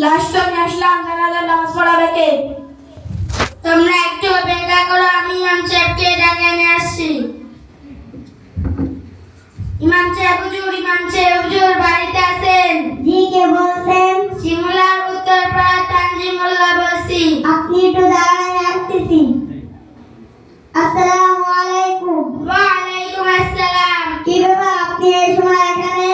Last আমি আসলাম, জানাজার নামাজ পড়াবে কে? তোমরা একটু অপেক্ষা করো, আমি ইমাম সাহেবকে ডেকে নিয়ে আসছি। ইমাম সাহেব হুজুর বাড়িতে আছেন? জি, কে বলছেন? শিমুলার উত্তরপাড়া তানজিমুল্লাহ বলছি। আপনি একটু দাঁড়ান, আসতেছি। আসসালামু আলাইকুম। ওয়ালাইকুম আসসালাম। কি ব্যাপার, আপনি এই সময় এখানে?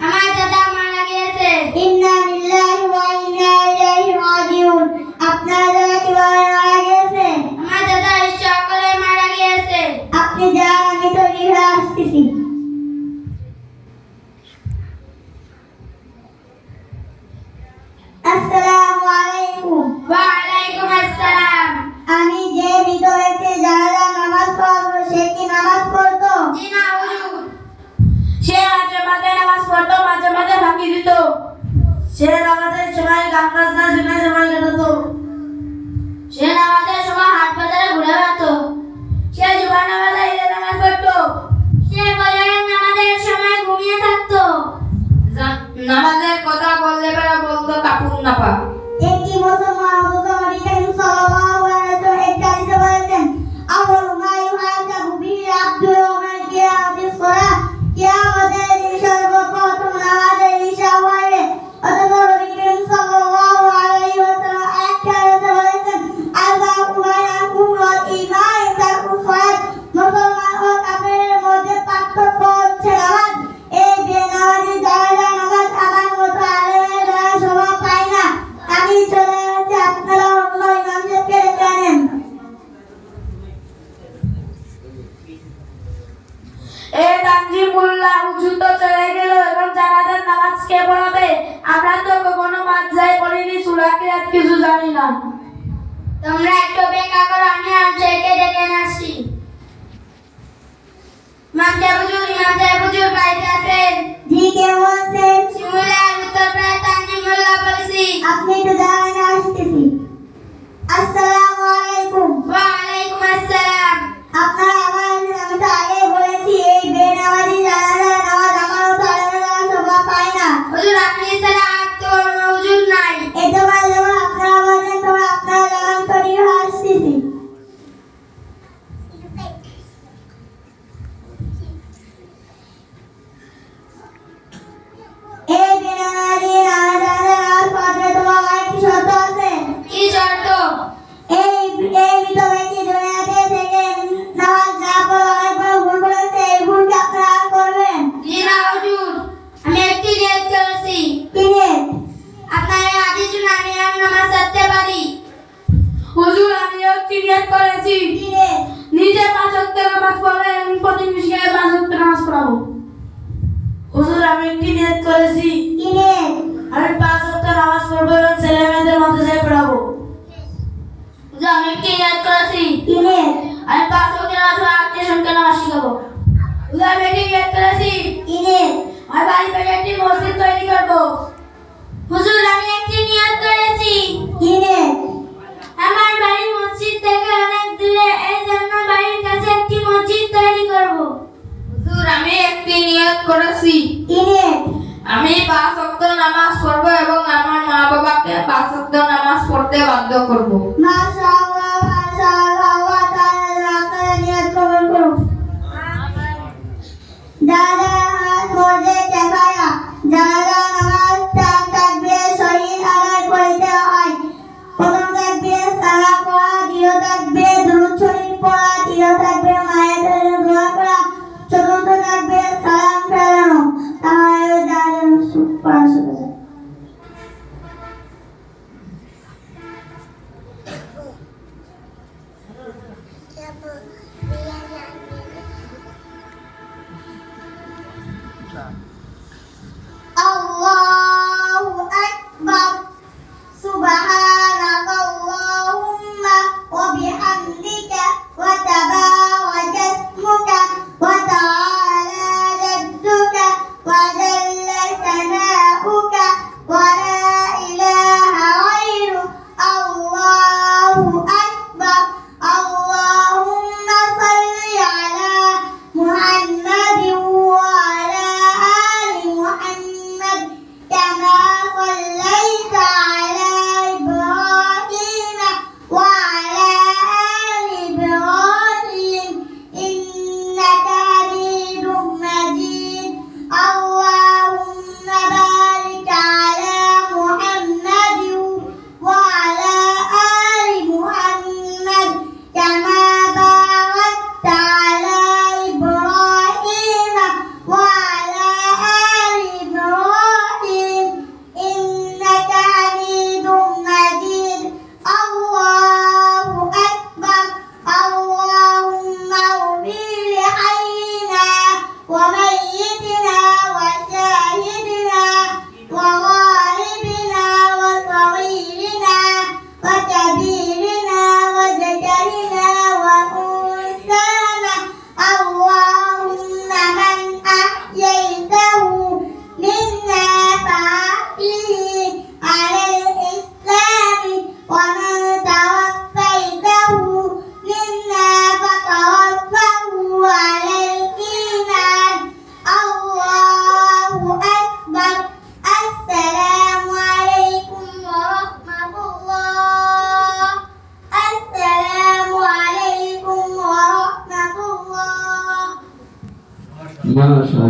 আমার দাদা মারা গিয়েছে। ইন্না লিল্লাহি ওয়া ইন্না ইলাইহি রাজিউন। আপনার দাদা কিভাবে মারা গেছে? আমার দাদা ইচ্ছা করে মারা গিয়েছে। আপনি যান, আমি তো ঘিরে আসতেছি। আসসালামু আলাইকুম। ওয়ালাইকুম আসসালাম। আমি যে মৃত ব্যক্তি জানাজা নামাজ পড়াবো, সে কি নামাজ পড়তো? জি না হুজুর। সে মাঝে মাঝে নামাজ পড়তো, মাঝে মাঝে ফাঁকি দিত। সে নামাজের সময় গান বাজনা শুনে সময় কাটাতো। সে নামাজের সময় হাট বাজারে ঘুরে বেড়াতো। সে জুমার নামাজে ঈদের নামাজ পড়তো। সে ফজরের নামাজের সময় ঘুমিয়ে থাকতো। নামাজের কথা বললে বেড়া বলতো কাপুর নাপা। একটি মুসলমান হযরত নবী করিম সাল্লাল্লাহু আলাইহি ওয়াসাল্লাম এক হাদিসে বলেছেন, আউয়ালু মা ইউহাসাবু বিহি আবদু ইয়াউমাল কিয়ামাতিস সালাহ। কিয়ামতের দিন সর্বপ্রথম নামাজের হিসাব হবে। হযরত নবী করিম সাল্লাল্লাহু আলাইহি ওয়াসাল্লাম এক হাদিসে বলেছেন, আরবাউ বাইনাকুম ওয়াল ঈমান তারকুস সালাত। মুসলমান ও কাফেরের মধ্যে পার্থক্য হচ্ছে নামাজ। এই বেনামাজি জানাজা নামাজ আমার মতো আলেমের দ্বারা শোভা পায় না। আমি চলে যাচ্ছি, আপনারা অন্য ইমাম সাহেবকে ডেকে আনেন। তানজিমুল্লাহ হুজুর তো চলে গেল, এখন জানাজার নামাজ কে পড়াবে? আমরা তো কখনো মাদ্রাসায় পড়িনি, সূরা কিরাত কিছু জানি না। তোমরা একটু অপেক্ষা করো, আমি ইমাম সাহেবকে ডেকে নিয়ে আসছি। ইমাম সাহেব হুজুর বাড়িতে আছেন? জি, কে বলছেন? শিমুলার উত্তরপাড়া তানজিমুল্লাহ বলছি। আপনি একটু দাঁড়ান, আসতেছি। আসসালামু আলাইকুম। ওয়ালাইকুম আসসালাম। আপনারা আবার আসেন, আমি তো আগেই বলেছি এই বেনামাজি জানাজা নামাজ আমার মতো আলেমের দ্বারা শোভা পায় না। হুজুর আপনি ছাড়া আর তো অন্য হুজুর নাই। এতবার যখন আপনারা বলছেন, তখন আপনারা জানান তো ঘিরে আসতেছি। এই বেনামাজি জানাজা নামাজ পড়তে তোমার একটি শর্ত আছে। কি শর্ত? এই মৃত ব্যক্তি দুনিয়াতে থেকে নামাজ না পড়ে অনেক বড় ভুল করেছে, এই ভুলকে আপনারা আর করবেন? জি না হুজুর, আমি একটি নিয়ত করেছি। কি নিয়ত? আপনার এই হাদিস শুনে আমি আর নামাজ ছাড়তে পারি। হুজুর আমিও একটি নিয়ত করেছি, কি নিয়ত? নিজে 5 ওয়াক্ত নামাজ পড়ে এবং প্রতিবেশীকে 5 ওয়াক্ত নামাজ পড়াবো। হুজুর আমি একটি নিয়ত করেছি, কি নিয়ত? আমি 5 ওয়াক্ত নামাজ পড়বো এবং ছেলে মেয়েদের মাদ্রাসায় পড়াবো। হুজুর আমি একটি নিয়ত করেছি, কি নিয়ত? আমি 5 ওয়াক্ত নামাজ পড়ে আত্মীয়স্বজনকে নামাজ শিখাবো। হুজুর আমি একটি নিয়ত করেছি, কি নিয়ত? আমি বাড়ি থেকে একটি মসজিদ তৈরি করবো। হুজুর আমি একটি নিয়ত করেছি, কি নিয়ত? আমার বাড়ি মসজিদ থেকে অনেক দূরে, এই জন্য বাড়ির কাছে একটি মসজিদ তৈরি করব। হুজুর আমি একটি নিয়ত করেছি, কি নিয়ত? আমি 5 ওয়াক্ত নামাজ পড়বো এবং আমার মা বাবাকে 5 ওয়াক্ত নামাজ পড়তে বাধ্য করব। মাশাআল্লাহ, মাশাআল্লাহ, আল্লাহ তাআলা আপনার নিয়ত কবুল করুন। জানাজা নামাজ ফরজে কিফায়া। জানাজা নামাজ 4 তাকবীর সহিত আদায় করতে হয়। প্রথম তাকবীর সালাম পড়া, দ্বিতীয় তাকবীর দুরূদ শরীফ পড়া, তৃতীয় তাকবীর মায়ের জন্য দোয়া করা, চতুর্থ তাকবীর সালাম ফেরানো। তাহলে জানাজা পড়া শুরু হবে। Allahu Akbar. Subhanakallahumma wa bihamdika wa tabaraka ismuka wa ta'ala jadduka wa jalla sana'uka মাশাআল্লাহ।